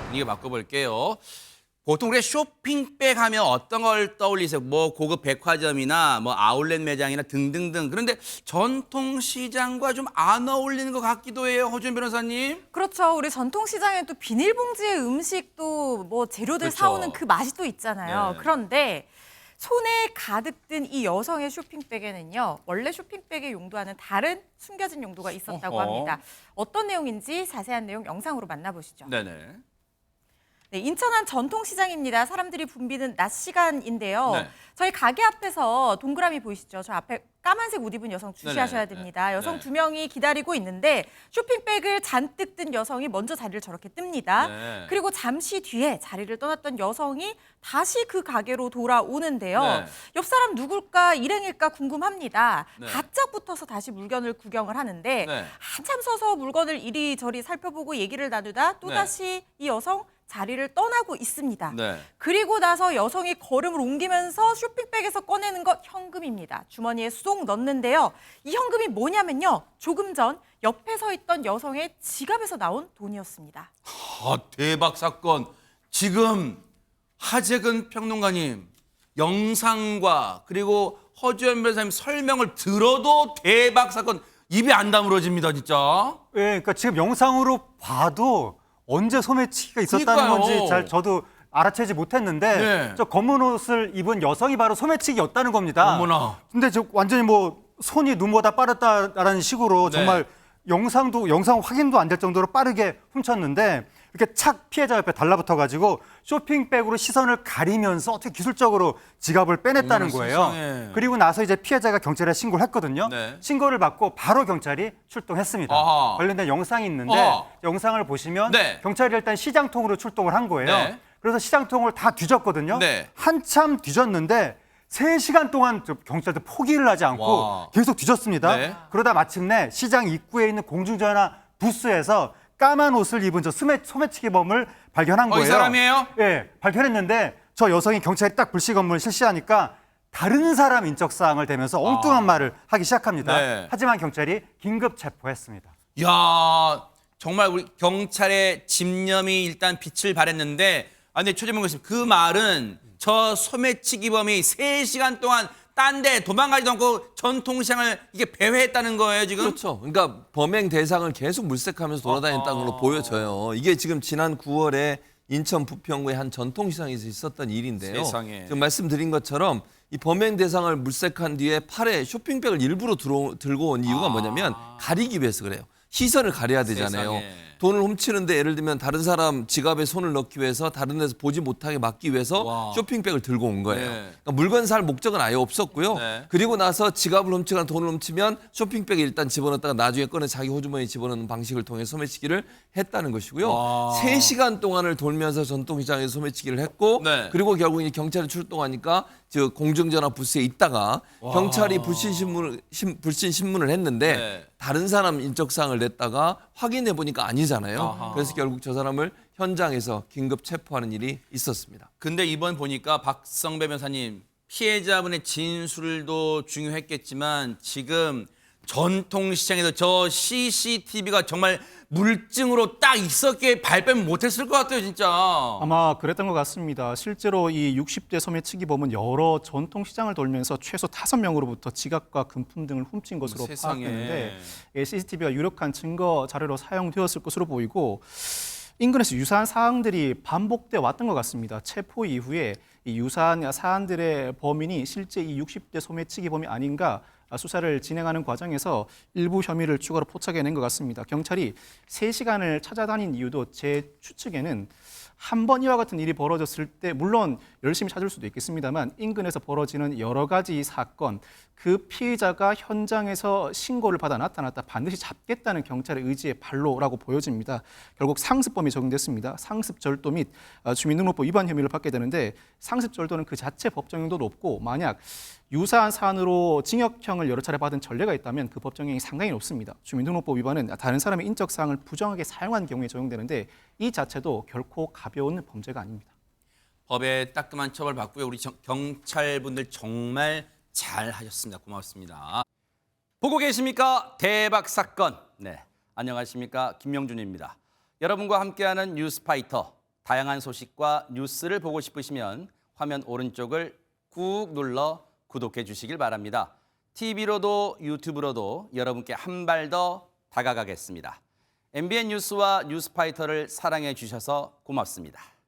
분위기 바꿔볼게요. 보통 우리가 쇼핑백 하면 어떤 걸 떠올리세요? 뭐 고급 백화점이나 뭐 아울렛 매장이나 등등등. 그런데 전통시장과 좀 안 어울리는 것 같기도 해요, 허준 변호사님. 그렇죠. 우리 전통시장에 또 비닐봉지의 음식도 뭐 재료들 그렇죠. 사오는 그 맛이 또 있잖아요. 네. 그런데 손에 가득 든 이 여성의 쇼핑백에는요. 원래 쇼핑백에 용도와는 다른 숨겨진 용도가 있었다고 어허. 합니다. 어떤 내용인지 자세한 내용 영상으로 만나보시죠. 네네. 네, 인천 한 전통시장입니다. 사람들이 붐비는 낮 시간인데요. 네. 저희 가게 앞에서 동그라미 보이시죠? 저 앞에 까만색 옷 입은 여성 주시하셔야 네네. 됩니다. 여성 네. 두 명이 기다리고 있는데 쇼핑백을 잔뜩 든 여성이 먼저 자리를 저렇게 뜹니다. 네. 그리고 잠시 뒤에 자리를 떠났던 여성이 다시 그 가게로 돌아오는데요. 네. 옆 사람 누굴까 일행일까 궁금합니다. 네. 바짝 붙어서 다시 물건을 구경을 하는데 네. 한참 서서 물건을 이리저리 살펴보고 얘기를 나누다 또다시 이 여성 자리를 떠나고 있습니다. 네. 그리고 나서 여성이 걸음을 옮기면서 쇼핑백에서 꺼내는 것 현금입니다. 주머니에 쏙 넣는데요. 이 현금이 뭐냐면요. 조금 전 옆에 서 있던 여성의 지갑에서 나온 돈이었습니다. 아, 대박 사건. 지금 하재근 평론가님 영상과 그리고 허주현 변호사님 설명을 들어도 대박 사건. 입이 안 다물어집니다, 진짜. 예, 그러니까 지금 영상으로 봐도 언제 소매치기가 있었다는 그러니까요. 건지 잘 저도 알아채지 못했는데 네. 저 검은 옷을 입은 여성이 바로 소매치기였다는 겁니다. 어머나. 근데 저 완전히 뭐 손이 눈보다 빠르다라는 식으로 네. 정말 영상 확인도 안 될 정도로 빠르게 훔쳤는데 이렇게 착 피해자 옆에 달라붙어 가지고 쇼핑백으로 시선을 가리면서 어떻게 기술적으로 지갑을 빼냈다는 어머나, 거예요. 세상에. 그리고 나서 이제 피해자가 경찰에 신고를 했거든요. 네. 신고를 받고 바로 경찰이 출동했습니다. 아하. 관련된 영상이 있는데 영상을 보시면 네. 경찰이 일단 시장통으로 출동을 한 거예요. 네. 그래서 시장통을 다 뒤졌거든요. 네. 한참 뒤졌는데 3시간 동안 저 경찰도 포기를 하지 않고 와. 계속 뒤졌습니다. 네. 그러다 마침내 시장 입구에 있는 공중전화 부스에서 까만 옷을 입은 저 소매치기범을 발견한 거예요. 이 사람이에요? 예, 발견했는데 저 여성이 경찰이 딱 불시 검문을 실시하니까 다른 사람 인적사항을 대면서 엉뚱한 말을 하기 시작합니다. 네. 하지만 경찰이 긴급 체포했습니다. 야, 정말 우리 경찰의 집념이 일단 빛을 발했는데, 근데 최재문 교수님, 그 말은 저 소매치기범이 3시간 동안 딴 데 도망가지도 않고 전통시장을 이게 배회했다는 거예요, 지금? 그렇죠. 그러니까 범행 대상을 계속 물색하면서 돌아다녔다는 걸로 보여져요. 이게 지금 지난 9월에 인천 부평구의 한 전통시장에서 있었던 일인데요. 세상에. 지금 말씀드린 것처럼 이 범행 대상을 물색한 뒤에 팔에 쇼핑백을 일부러 들고 온 이유가 뭐냐면 가리기 위해서 그래요. 시선을 가려야 되잖아요. 세상에. 돈을 훔치는데 예를 들면 다른 사람 지갑에 손을 넣기 위해서 다른 데서 보지 못하게 막기 위해서 와. 쇼핑백을 들고 온 거예요. 네. 그러니까 물건 살 목적은 아예 없었고요. 네. 그리고 나서 지갑을 훔치거나 돈을 훔치면 쇼핑백에 일단 집어넣었다가 나중에 꺼내 자기 호주머니에 집어넣는 방식을 통해 소매치기를 했다는 것이고요. 와. 3시간 동안을 돌면서 전통시장에서 소매치기를 했고 네. 그리고 결국 이제 경찰이 출동하니까 저 공중전화 부스에 있다가 경찰이 불신 신문을 했는데 네. 다른 사람 인적사항을 냈다가 확인해 보니까 아니잖아요. 아하. 그래서 결국 저 사람을 현장에서 긴급 체포하는 일이 있었습니다. 근데 이번 보니까 박성배 변호사님, 피해자분의 진술도 중요했겠지만 지금 전통시장에서 저 CCTV가 정말 물증으로 딱 있었기에 발뺌 못했을 것 같아요, 진짜. 아마 그랬던 것 같습니다. 실제로 이 60대 소매치기범은 여러 전통시장을 돌면서 최소 5명으로부터 지갑과 금품 등을 훔친 것으로 세상에. 파악되는데 CCTV가 유력한 증거 자료로 사용되었을 것으로 보이고 인근에서 유사한 사항들이 반복돼 왔던 것 같습니다. 체포 이후에 이 유사한 사안들의 범인이 실제 이 60대 소매치기범이 아닌가 수사를 진행하는 과정에서 일부 혐의를 추가로 포착해낸 것 같습니다. 경찰이 3시간을 찾아다닌 이유도 제 추측에는 한 번 이와 같은 일이 벌어졌을 때 물론 열심히 찾을 수도 있겠습니다만 인근에서 벌어지는 여러 가지 사건, 그 피해자가 현장에서 신고를 받아 나타났다 반드시 잡겠다는 경찰의 의지의 발로라고 보여집니다. 결국 상습범이 적용됐습니다. 상습절도 및 주민등록법 위반 혐의를 받게 되는데 상습절도는 그 자체 법정형도 높고 만약 유사한 사안으로 징역형을 여러 차례 받은 전례가 있다면 그 법정형이 상당히 높습니다. 주민등록법 위반은 다른 사람의 인적사항을 부정하게 사용한 경우에 적용되는데 이 자체도 결코 가벼운 범죄가 아닙니다. 법에 따끔한 처벌 받고요. 우리 경찰분들 정말 잘 하셨습니다. 고맙습니다. 보고 계십니까? 대박 사건. 네, 안녕하십니까? 김명준입니다. 여러분과 함께하는 뉴스파이터. 다양한 소식과 뉴스를 보고 싶으시면 화면 오른쪽을 꾹 눌러 구독해 주시길 바랍니다. TV로도 유튜브로도 여러분께 한 발 더 다가가겠습니다. MBN 뉴스와 뉴스파이터를 사랑해 주셔서 고맙습니다.